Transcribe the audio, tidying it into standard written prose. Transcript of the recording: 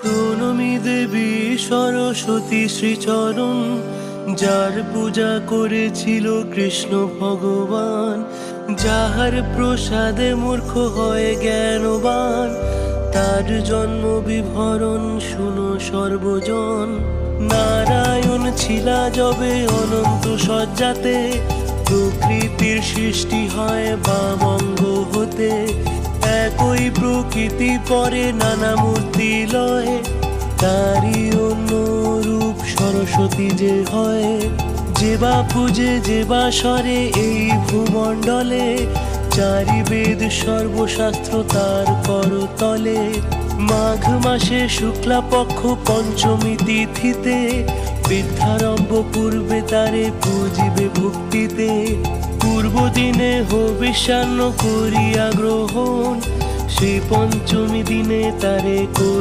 প্রণমী দেবী সরস্বতী শ্রীচরণ, যার পূজা করেছিল কৃষ্ণ ভগবান, যাহার প্রসাদে মূর্খ হয় জ্ঞানবান, তার জন্ম বিভরণ শুনো সর্বজন। নারায়ণ ছিলা যবে অনন্ত সজ্জাতে, প্রকৃতির সৃষ্টি হয় বামঙ্গ হতে। একই প্রকৃতি পরে নানা মূর্তি লয়, তারই অন্য রূপ সরস্বতী যে হয়। যে বা পূজে যে বা স্বরে এই ভূমণ্ডলে, চারি বেদ সর্বশাস্ত্র তার করতলে। মাঘ মাসে শুক্লা পক্ষ পঞ্চমী তিথিতে, বিদ্যারম্ভ পূর্বে তারে পূজিবে ভক্তিতে। পূর্ব দিনে হবিষ্যান্ন করিয়া গ্রহণ, সেই পঞ্চমী দিনে তারে করি